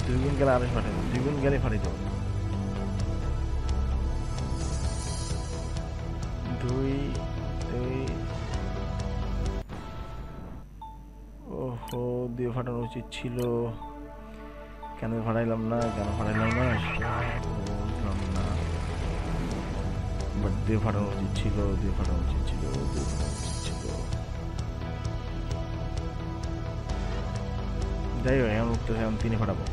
দুই গুণ গেলে আড়াইশ ফাটাই দেবো, দুই গুণ গেলে ফাটাই দেবো। দুই দুই ওহো, দিয়ে ফাটানো উচিত ছিল। কেন ফাটাইলাম না, কেন ফাটাইলাম না সেটা বুঝলাম না। বাট দিয়ে ফাটানো উচিত ছিল, দিয়ে ফাটানো উচিত ছিল, দিয়ে ফাটানো উচিত ছিল। যাই হোক, এখন উঠতেছে, এখন তিনে ফাটাবো।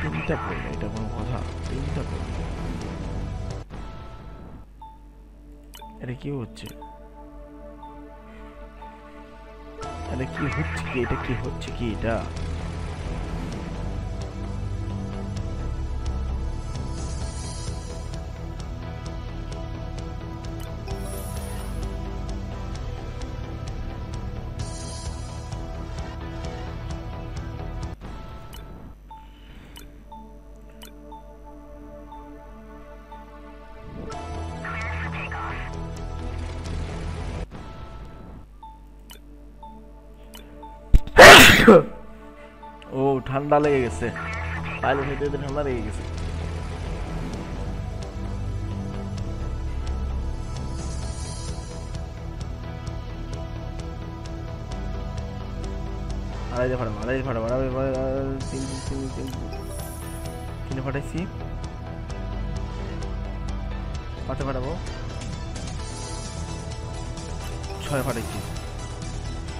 তিনটা পড়লো, এটা কোনো কথা? তিনটা পড়লো, এটা কি হচ্ছে? এটা কি হচ্ছে কি? এটা কি হচ্ছে কি? এটা ও ঠান্ডা লেগে গেছে, পাইলট হইতে হইতে ঠান্ডা লেগে গেছে। আড়াইতে ফাটাবো, আড়াইতে ফাটাবো, তিন তিন তিন তিনে ফাটাইছি, পাঁচে ফাটাবো, ছয় ফাটাইছি।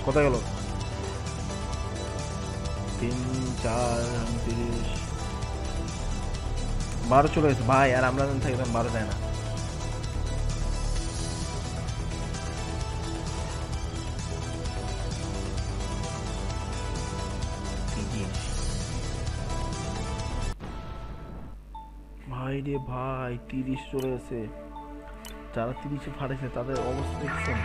কত গেল? 3 4 30, 12 চলে গেছে ভাই। আর আমরা যখন থাকি তখন 12 যায় না। ভাই রে ভাই, 30 চলে গেছে। যারা 30-এ ফাটাইছে তাদের অবস্থা দেখছেন?